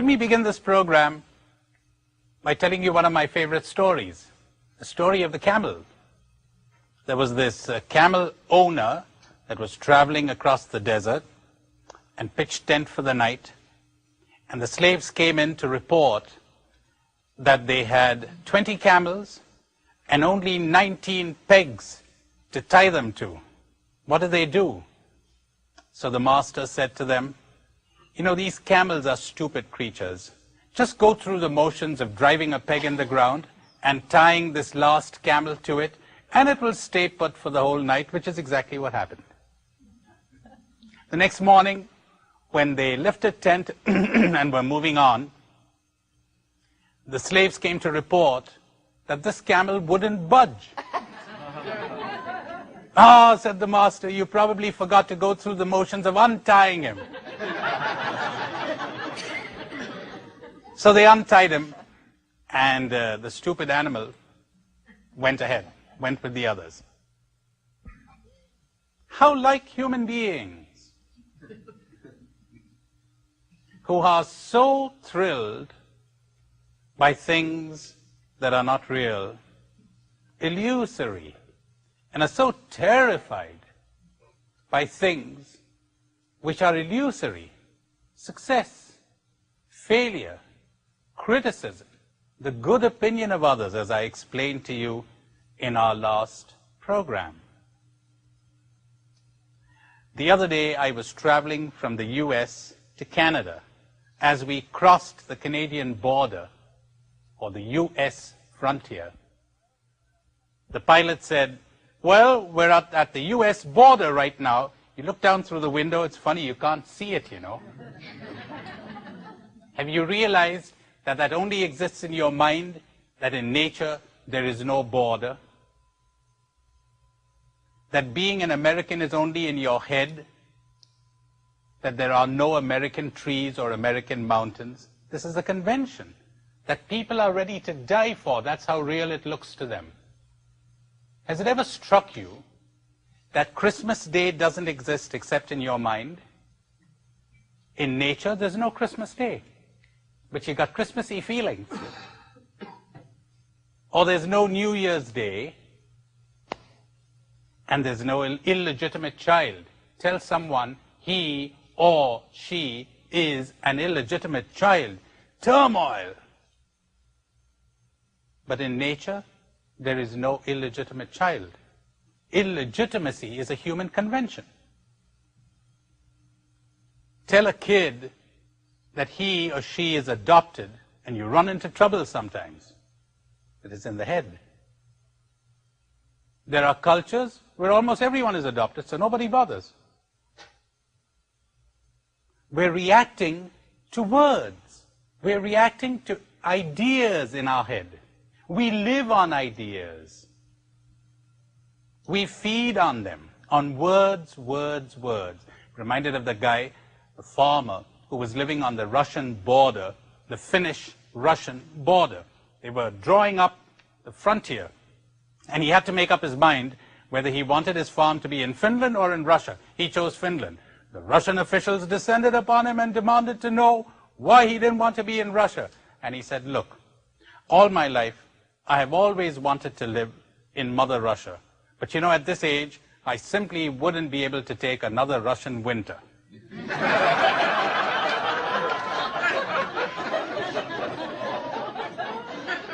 me begin this program by telling you one of my favorite stories, the story of the camel. There was this camel owner that was traveling across the desert and pitched tent for the night, and the slaves came in to report that they had 20 camels and only 19 pegs to tie them to. What do they do? So the master said to them, you know, these camels are stupid creatures. Just go through the motions of driving a peg in the ground and tying this last camel to it, and it will stay put for the whole night, which is exactly what happened. The next morning, when they lifted tent and were moving on, the slaves came to report that this camel wouldn't budge. Ah, said the master, you probably forgot to go through the motions of untying him. So they untied him, and the stupid animal went ahead, went with the others. How like human beings, who are so thrilled by things that are not real, illusory, and are so terrified by things which are illusory: success, failure, criticism, the good opinion of others, as I explained to you in our last program. The other day I was traveling from the US to Canada. As we crossed the Canadian border, or the US frontier, the pilot said, well, we're at the US border right now. You look down through the window, it's funny, you can't see it, you know. Have you realized that that only exists in your mind, that in nature there is no border? That being an American is only in your head? That there are no American trees or American mountains? This is a convention that people are ready to die for. That's how real it looks to them. Has it ever struck you that Christmas Day doesn't exist except in your mind? In nature, there's no Christmas Day, but you got Christmassy feelings. Or there's no New Year's Day, and there's no illegitimate child. Tell someone he or she is an illegitimate child. Turmoil. But in nature, there is no illegitimate child. Illegitimacy is a human convention. Tell a kid that he or she is adopted, and you run into trouble sometimes. It is in the head. There are cultures where almost everyone is adopted, so nobody bothers. We're reacting to words. We're reacting to ideas in our head. We live on ideas. We feed on them, on words, words, words. Reminded of the guy, the farmer, who was living on the Russian border, the Finnish-Russian border. They were drawing up the frontier, and he had to make up his mind whether he wanted his farm to be in Finland or in Russia. He chose Finland. The Russian officials descended upon him and demanded to know why he didn't want to be in Russia. And he said, look, all my life, I have always wanted to live in Mother Russia. But you know, at this age, I simply wouldn't be able to take another Russian winter.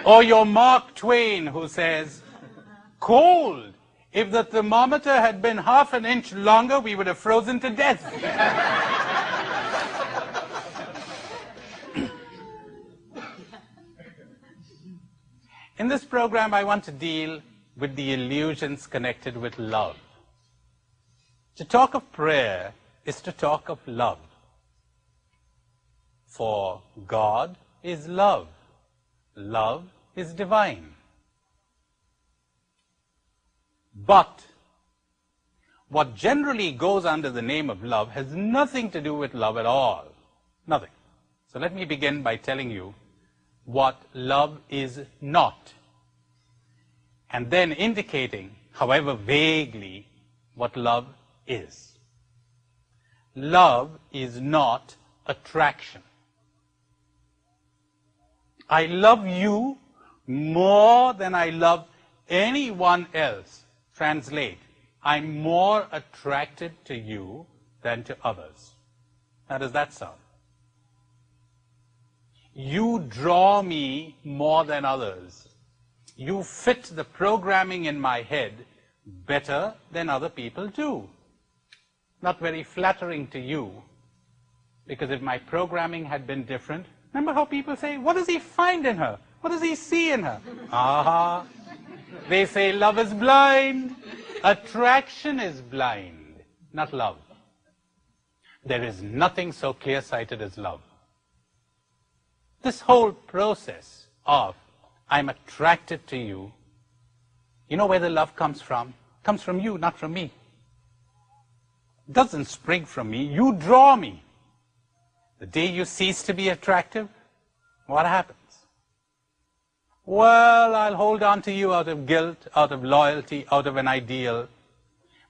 Or your Mark Twain, who says, cold. If the thermometer had been half an inch longer, we would have frozen to death. In this program, I want to deal with the illusions connected with love. To talk of prayer is to talk of love. For God is love. Love is divine. But what generally goes under the name of love has nothing to do with love at all. Nothing. So let me begin by telling you what love is not, and then indicating, however vaguely, what love is. Love is not attraction. I love you more than I love anyone else. Translate, I'm more attracted to you than to others. How does that sound? You draw me more than others. You fit the programming in my head better than other people do. Not very flattering to you, because if my programming had been different, remember how people say, what does he find in her? What does he see in her? Aha! They say love is blind. Attraction is blind, not love. There is nothing so clear-sighted as love. This whole process of I'm attracted to you, you know where the love comes from? It comes from you, not from me. It doesn't spring from me. You draw me. The day you cease to be attractive, what happens? Well, I'll hold on to you out of guilt, out of loyalty, out of an ideal.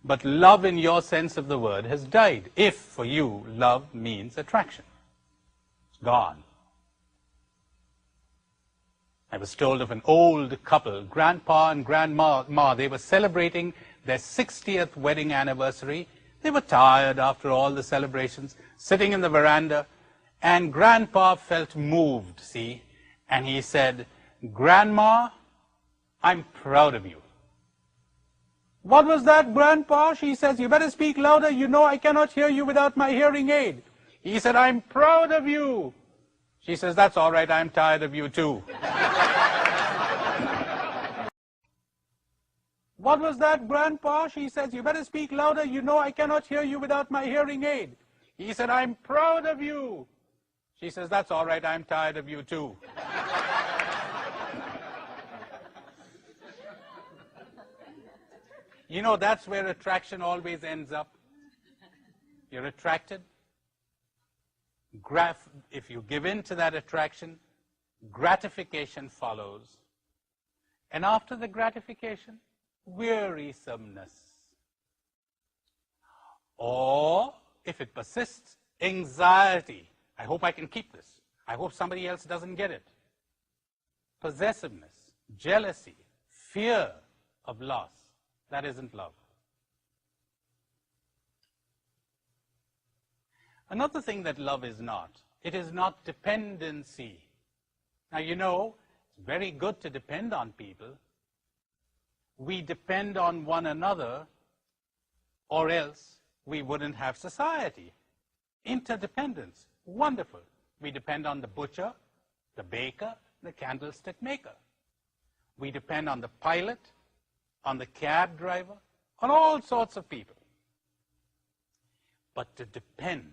But love in your sense of the word has died. If, for you, love means attraction. It's gone. I was told of an old couple, grandpa and grandma. They were celebrating their 60th wedding anniversary. They were tired after all the celebrations, sitting in the veranda, and grandpa felt moved, see, and he said, Grandma, I'm proud of you. What was that, Grandpa? She says, you better speak louder. You know I cannot hear you without my hearing aid. He said, I'm proud of you. She says, that's all right, I'm tired of you too. What was that, Grandpa? She says, you better speak louder. You know I cannot hear you without my hearing aid. He said, I'm proud of you. She says, that's all right, I'm tired of you too. You know, that's where attraction always ends up. You're attracted. If you give in to that attraction, gratification follows. And after the gratification, wearisomeness. Or, if it persists, anxiety. I hope I can keep this. I hope somebody else doesn't get it. Possessiveness, jealousy, fear of loss. That isn't love. Another thing that love is not, it is not dependency. Now, you know, it's very good to depend on people. We depend on one another, or else we wouldn't have society. Interdependence, wonderful. We depend on the butcher, the baker, the candlestick maker. We depend on the pilot, on the cab driver, on all sorts of people. But to depend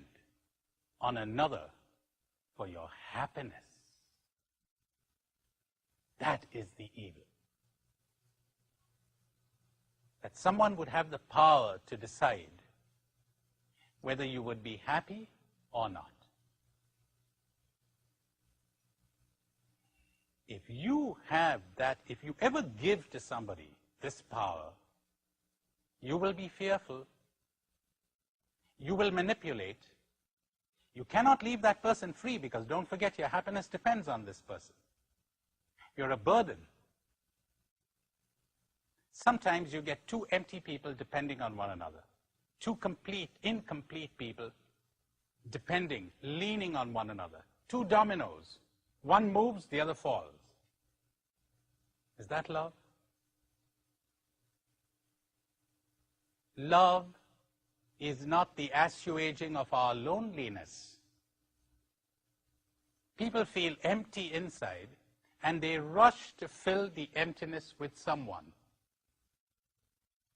on another for your happiness, that is the evil. That someone would have the power to decide whether you would be happy or not. If you have that, if you ever give to somebody this power, you will be fearful. You will manipulate. You cannot leave that person free, because don't forget, your happiness depends on this person. You're a burden. Sometimes you get two empty people depending on one another. Two incomplete people depending, leaning on one another. Two dominoes. One moves, the other falls. Is that love? Love is not the assuaging of our loneliness. People feel empty inside, and they rush to fill the emptiness with someone.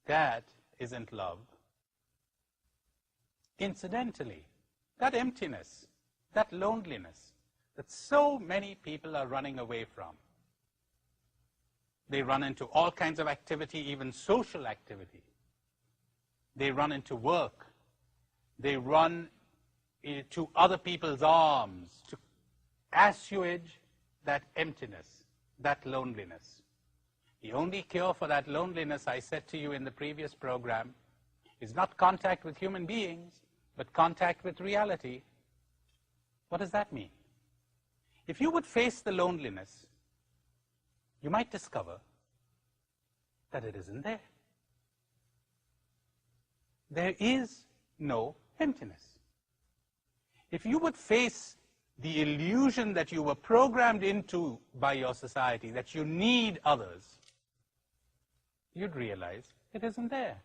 That isn't love. Incidentally, that emptiness, that loneliness, that so many people are running away from. They run into all kinds of activity, even social activity. They run into work. They run to other people's arms to assuage that emptiness, that loneliness. The only cure for that loneliness, I said to you in the previous program, is not contact with human beings, but contact with reality. What does that mean? If you would face the loneliness, you might discover that it isn't there. There is no emptiness. If you would face the illusion that you were programmed into by your society, that you need others, you'd realize it isn't there.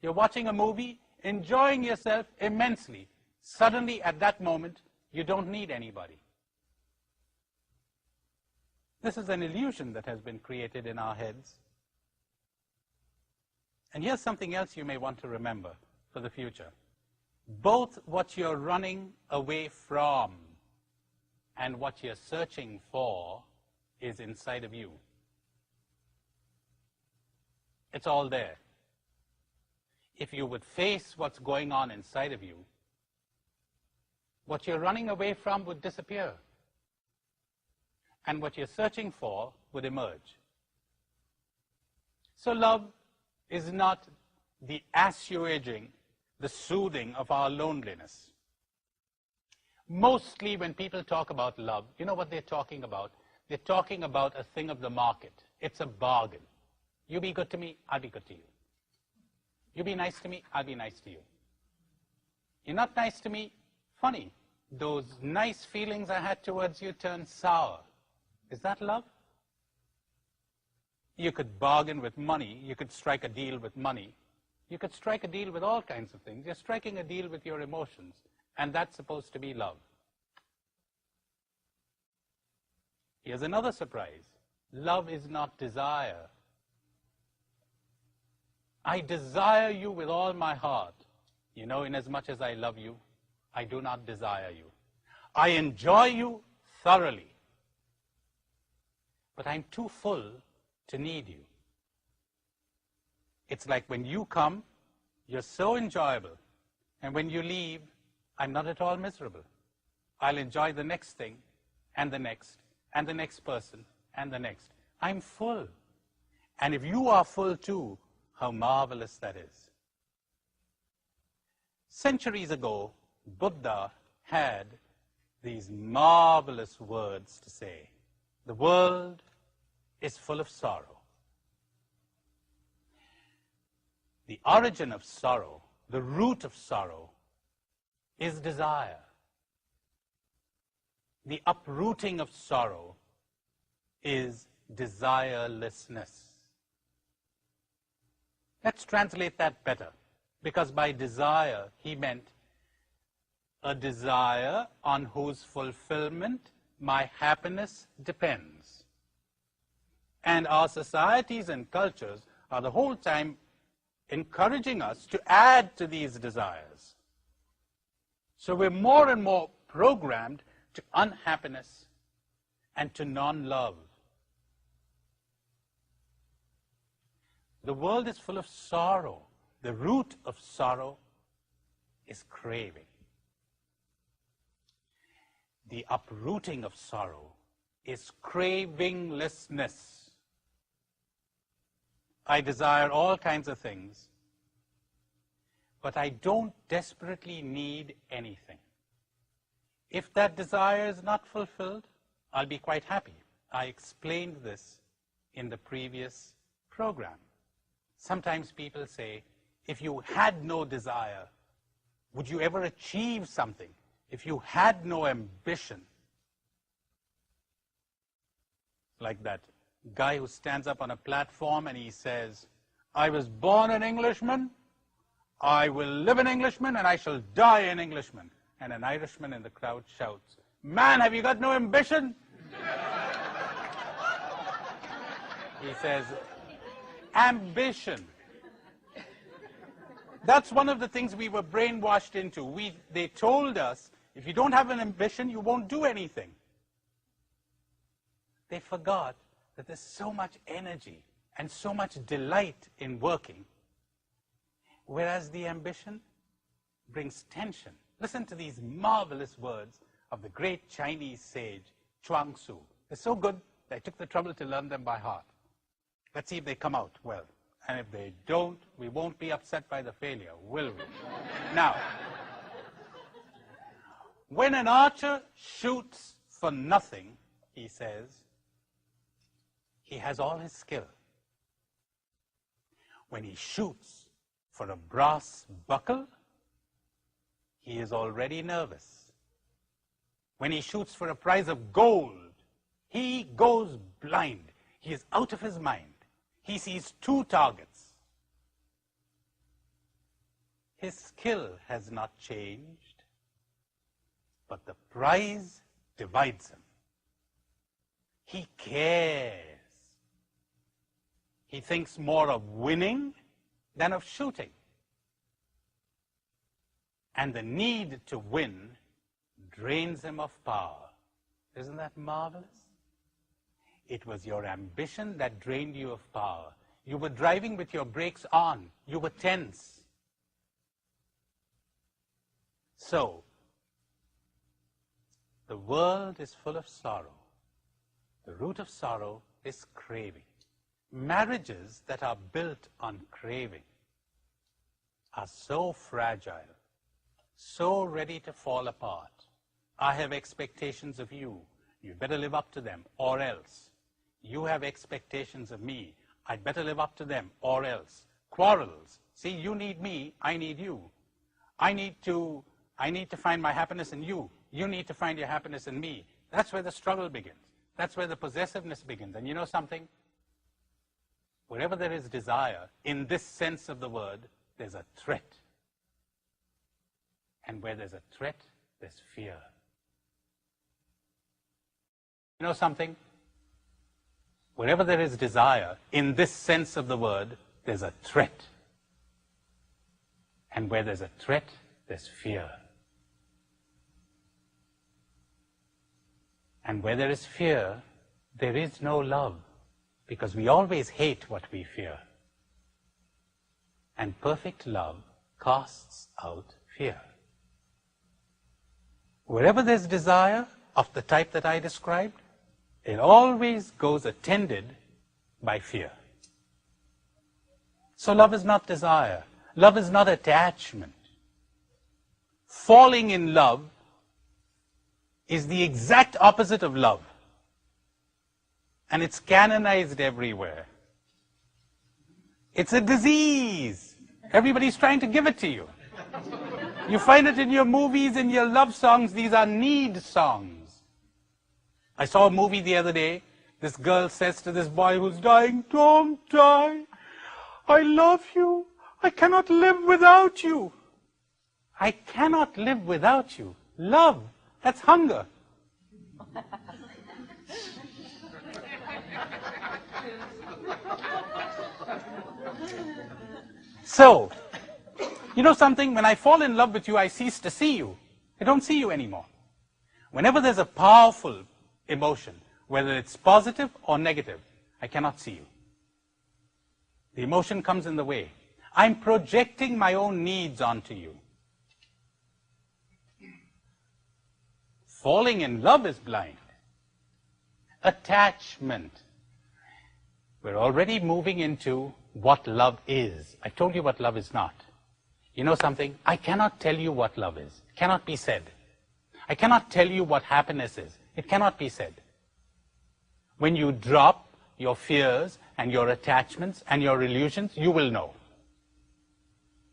You're watching a movie, enjoying yourself immensely. Suddenly, at that moment, you don't need anybody. This is an illusion that has been created in our heads. And here's something else you may want to remember for the future. Both what you're running away from and what you're searching for is inside of you. It's all there. If you would face what's going on inside of you, what you're running away from would disappear. And what you're searching for would emerge. So love is not the assuaging, the soothing of our loneliness. Mostly when people talk about love, you know what they're talking about? They're talking about a thing of the market. It's a bargain. You be good to me, I'll be good to you. You be nice to me, I'll be nice to you. You're not nice to me, funny. Those nice feelings I had towards you turn sour. Is that love? You could bargain with money. You could strike a deal with money. You could strike a deal with all kinds of things. You're striking a deal with your emotions, and that's supposed to be love. Here's another surprise. Love is not desire. I desire you with all my heart. You know, inasmuch as I love you, I do not desire you. I enjoy you thoroughly. But I'm too full to need you. It's like when you come, you're so enjoyable. And when you leave, I'm not at all miserable. I'll enjoy the next thing, and the next, and the next person, and the next. I'm full. And if you are full too, how marvelous that is. Centuries ago, Buddha had these marvelous words to say. The world is full of sorrow. The origin of sorrow, the root of sorrow, is desire. The uprooting of sorrow is desirelessness. Let's translate that better, because by desire he meant a desire on whose fulfillment my happiness depends. And our societies and cultures are the whole time encouraging us to add to these desires. So we're more and more programmed to unhappiness and to non-love. The world is full of sorrow. The root of sorrow is craving. The uprooting of sorrow is cravinglessness. I desire all kinds of things, but I don't desperately need anything. If that desire is not fulfilled, I'll be quite happy. I explained this in the previous program. Sometimes people say, if you had no desire, would you ever achieve something? If you had no ambition, like that guy who stands up on a platform and he says, I was born an Englishman, I will live an Englishman, and I shall die an Englishman. And an Irishman in the crowd shouts, man, have you got no ambition? He says, ambition. That's one of the things we were brainwashed into. They told us, if you don't have an ambition, you won't do anything. They forgot that there's so much energy and so much delight in working, whereas the ambition brings tension. Listen to these marvelous words of the great Chinese sage, Chuang Tzu. They're so good that I took the trouble to learn them by heart. Let's see if they come out well. And if they don't, we won't be upset by the failure, will we? Now, when an archer shoots for nothing, he says, he has all his skill. When he shoots for a brass buckle, he is already nervous. When he shoots for a prize of gold, he goes blind. He is out of his mind. He sees 2 targets. His skill has not changed, but the prize divides him. He cares. He thinks more of winning than of shooting. And the need to win drains him of power. Isn't that marvelous? It was your ambition that drained you of power. You were driving with your brakes on. You were tense. So, the world is full of sorrow. The root of sorrow is craving. Marriages that are built on craving are so fragile, so ready to fall apart. I have expectations of you. You better live up to them, or else. You have expectations of me. I'd better live up to them, or else. Quarrels. See, you need me, I need you. I need to find my happiness in you. You need to find your happiness in me. That's where the struggle begins. That's where the possessiveness begins. And you know something? Wherever there is desire, in this sense of the word, there's a threat. And where there's a threat, there's fear. You know something? Wherever there is desire, in this sense of the word, there's a threat. And where there's a threat, there's fear. And where there is fear, there is no love, because we always hate what we fear. And perfect love casts out fear. Wherever there's desire of the type that I described, it always goes attended by fear. So love is not desire. Love is not attachment. Falling in love is the exact opposite of love. And it's canonized everywhere. It's a disease. Everybody's trying to give it to you. You find it in your movies, in your love songs. These are need songs. I saw a movie the other day. This girl says to this boy who's dying, "Don't die. I love you. I cannot live without you." I cannot live without you. Love, that's hunger. So, you know something? When I fall in love with you, I cease to see you. I don't see you anymore. Whenever there's a powerful emotion, whether it's positive or negative, I cannot see you. The emotion comes in the way. I'm projecting my own needs onto you. Falling in love is blind. Attachment. We're already moving into what love is. I told you what love is not. You know something? I cannot tell you what love is. It cannot be said. I cannot tell you what happiness is. It cannot be said. When you drop your fears and your attachments and your illusions, you will know.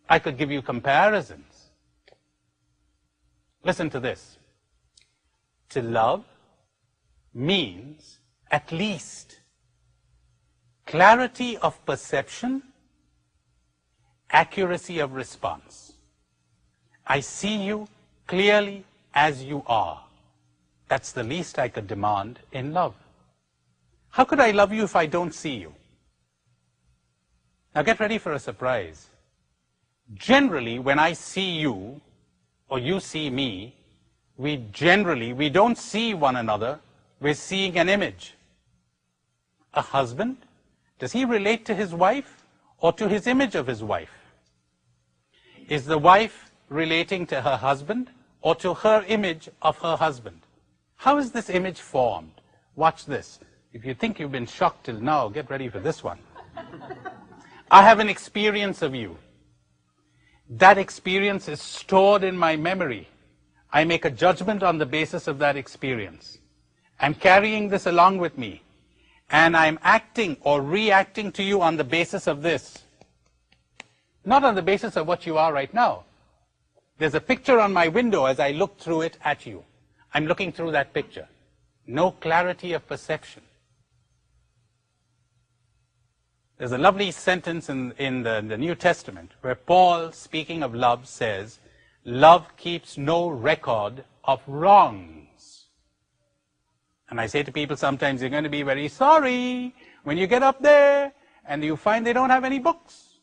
I could give you comparisons. Listen to this. To love means at least clarity of perception, accuracy of response. I see you clearly as you are. That's the least I could demand in love. How could I love you if I don't see you? Now get ready for a surprise. Generally, when I see you, or you see me, we don't see one another, we're seeing an image. A husband, does he relate to his wife or to his image of his wife? Is the wife relating to her husband or to her image of her husband? How is this image formed? Watch this. If you think you've been shocked till now, get ready for this one. I have an experience of you. That experience is stored in my memory. I make a judgment on the basis of that experience. I'm carrying this along with me, and I'm acting or reacting to you on the basis of this, not on the basis of what you are right now. There's a picture on my window as I look through it at you. I'm looking through that picture. No clarity of perception. There's a lovely sentence in the New Testament where Paul, speaking of love, says, love keeps no record of wrongs. And I say to people sometimes, you're going to be very sorry when you get up there and you find they don't have any books.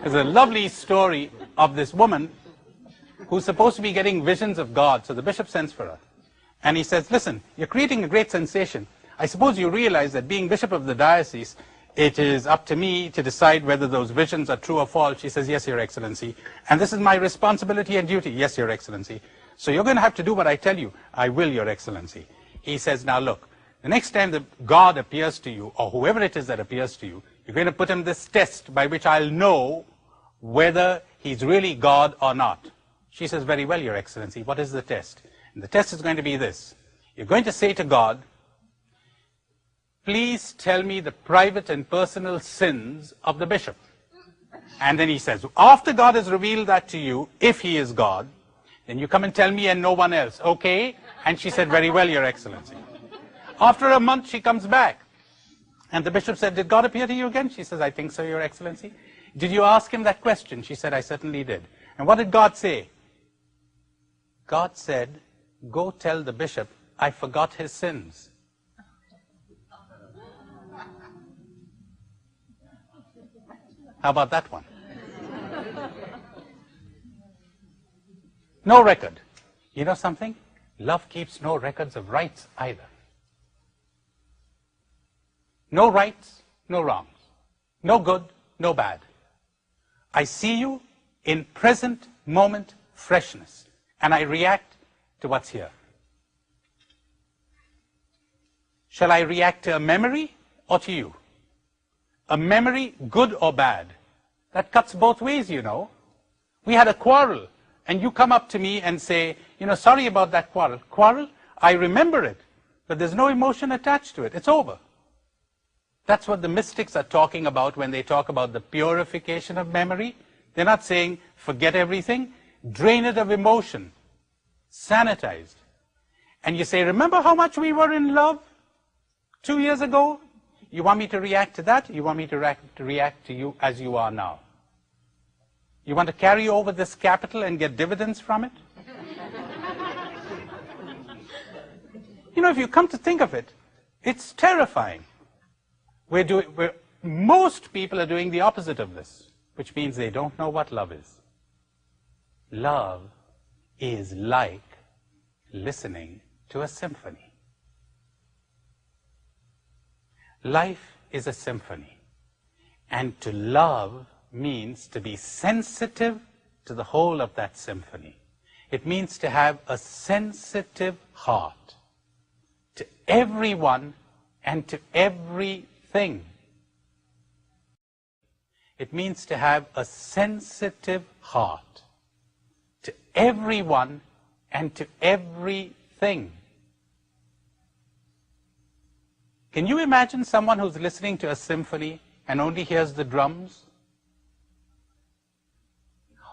There's a lovely story of this woman who's supposed to be getting visions of God. So the bishop sends for her. And he says, listen, you're creating a great sensation. I suppose you realize that being bishop of the diocese, it is up to me to decide whether those visions are true or false. She says, yes, Your Excellency. And this is my responsibility and duty. Yes, Your Excellency. So you're going to have to do what I tell you. I will, Your Excellency. He says, now look, the next time that God appears to you, or whoever it is that appears to you, you're going to put him this test by which I'll know whether he's really God or not. She says, very well, Your Excellency. What is the test? And the test is going to be this. You're going to say to God, please tell me the private and personal sins of the bishop. And then he says, after God has revealed that to you, if he is God, then you come and tell me and no one else. Okay? And she said, very well, Your Excellency. After a month, she comes back. And the bishop said, did God appear to you again? She says, I think so, Your Excellency. Did you ask him that question? She said, I certainly did. And what did God say? God said, go tell the bishop I forgot his sins. How about that one? No record. You know something? Love keeps no records of rights either. No rights, no wrongs. No good, no bad. I see you in present moment freshness, and I react to what's here. Shall I react to a memory or to you? A memory, good or bad? That cuts both ways, you know. We had a quarrel, and you come up to me and say, you know, sorry about that quarrel. Quarrel? I remember it, but there's no emotion attached to it. It's over. That's what the mystics are talking about when they talk about the purification of memory. They're not saying forget everything, drain it of emotion, sanitized. And you say, remember how much we were in love 2 years ago? You want me to react to that? You want me to react to you as you are now? You want to carry over this capital and get dividends from it? You know, if you come to think of it, it's terrifying. Most people are doing the opposite of this, which means they don't know what love is. Love is like listening to a symphony. Life is a symphony, and to love means to be sensitive to the whole of that symphony. It means to have a sensitive heart to everyone and to everything. It means to have a sensitive heart to everyone and to everything. Can you imagine someone who's listening to a symphony and only hears the drums?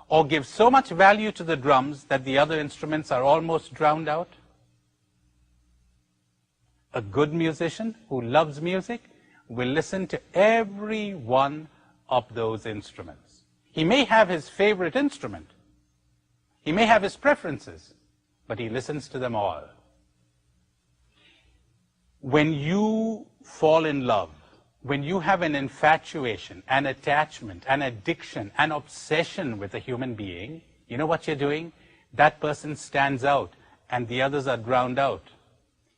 Or gives so much value to the drums that the other instruments are almost drowned out? A good musician who loves music will listen to every one of those instruments. He may have his favorite instrument. He may have his preferences, but he listens to them all. When you fall in love, when you have an infatuation, an attachment, an addiction, an obsession with a human being, you know what you're doing? That person stands out and the others are drowned out.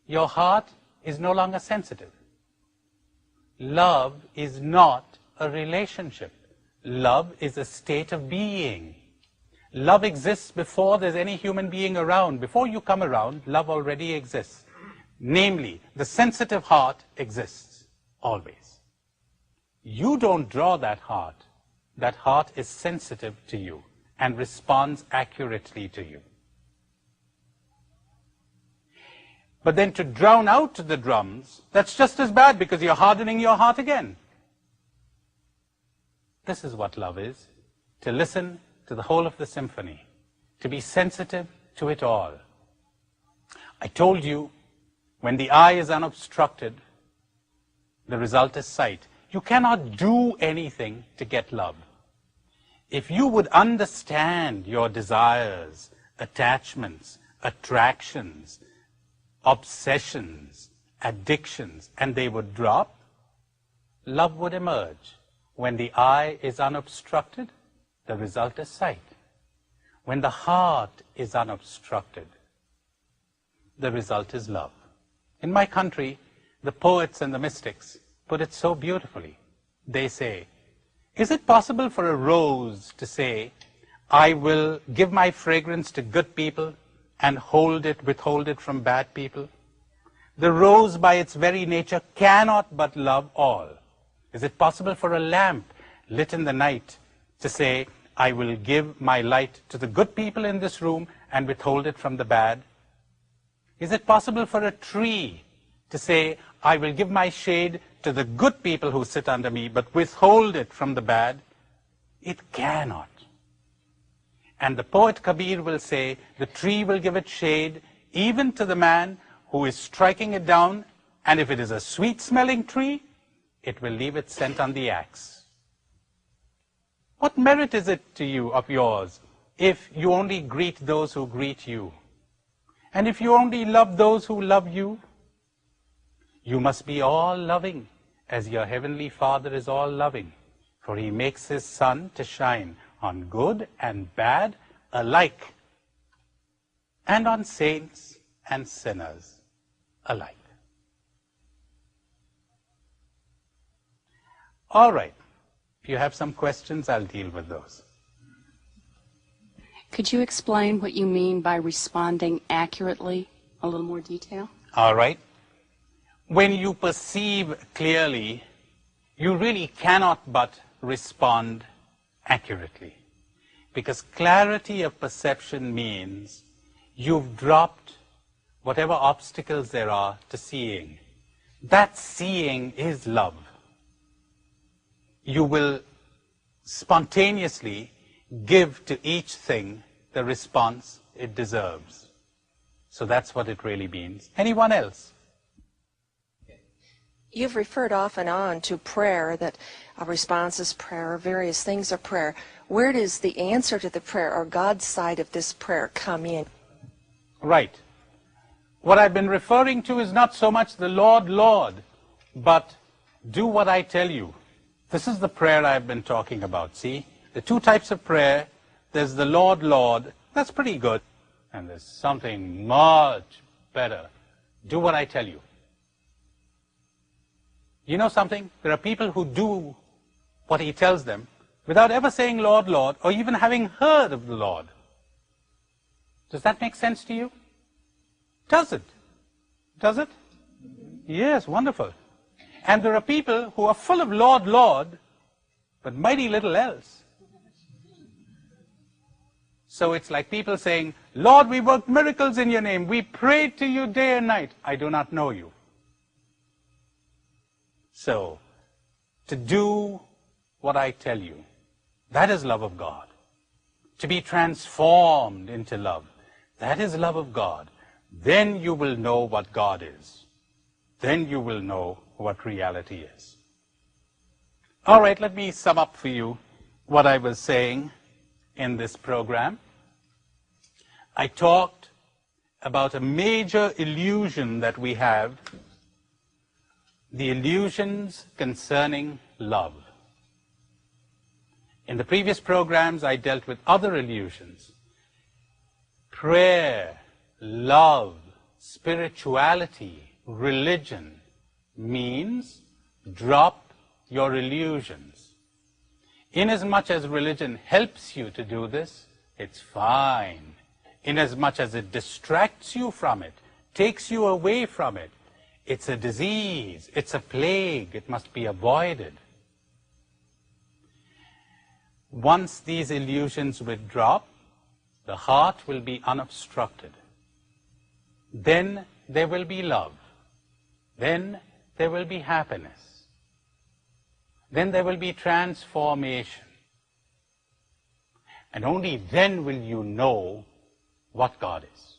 Your heart is no longer sensitive. Love is not a relationship. Love is a state of being. Love exists before there's any human being around. Before you come around, love already exists. Namely, the sensitive heart exists, always. You don't draw that heart. That heart is sensitive to you and responds accurately to you. But then to drown out the drums, that's just as bad because you're hardening your heart again. This is what love is, to listen to the whole of the symphony, to be sensitive to it all. I told you, when the eye is unobstructed, the result is sight. You cannot do anything to get love. If you would understand your desires, attachments, attractions, obsessions, addictions, and they would drop, love would emerge. When the eye is unobstructed, the result is sight. When the heart is unobstructed, the result is love. In my country, the poets and the mystics put it so beautifully. They say, is it possible for a rose to say, I will give my fragrance to good people and withhold it from bad people? The rose by its very nature cannot but love all. Is it possible for a lamp lit in the night to say, I will give my light to the good people in this room and withhold it from the bad? Is it possible for a tree to say, I will give my shade to the good people who sit under me, but withhold it from the bad? It cannot. And the poet Kabir will say, the tree will give its shade even to the man who is striking it down, and if it is a sweet-smelling tree, it will leave its scent on the axe. What merit is it to you, of yours, if you only greet those who greet you? And if you only love those who love you? You must be all loving, as your heavenly Father is all loving, for he makes his sun to shine on good and bad alike, and on saints and sinners alike. All right. If you have some questions, I'll deal with those. Could you explain what you mean by responding accurately? A little more detail? All right. When you perceive clearly, you really cannot but respond accurately. Because clarity of perception means you've dropped whatever obstacles there are to seeing. That seeing is love. You will spontaneously give to each thing the response it deserves. So that's what it really means. Anyone else? You've referred off and on to prayer, that a response is prayer, various things are prayer. Where does the answer to the prayer, or God's side of this prayer, come in? Right. What I've been referring to is not so much the Lord, Lord, but do what I tell you. This is the prayer I've been talking about, see? The two types of prayer, there's the Lord, Lord, that's pretty good. And there's something much better. Do what I tell you. You know something? There are people who do what he tells them without ever saying Lord, Lord, or even having heard of the Lord. Does that make sense to you? Does it? Does it? Yes, wonderful. And there are people who are full of Lord, Lord, but mighty little else. So it's like people saying, Lord, we worked miracles in your name. We prayed to you day and night. I do not know you. So, to do what I tell you, that is love of God. To be transformed into love, that is love of God. Then you will know what God is. Then you will know what reality is. All right, let me sum up for you what I was saying in this program. I talked about a major illusion that we have, the illusions concerning love. In the previous programs, I dealt with other illusions. Prayer, love, spirituality, religion means drop your illusions. Inasmuch as religion helps you to do this, it's fine. Inasmuch as it distracts you from it, takes you away from it, it's a disease, it's a plague, it must be avoided. Once these illusions withdraw, the heart will be unobstructed. Then there will be love. Then there will be happiness. Then there will be transformation. And only then will you know what God is.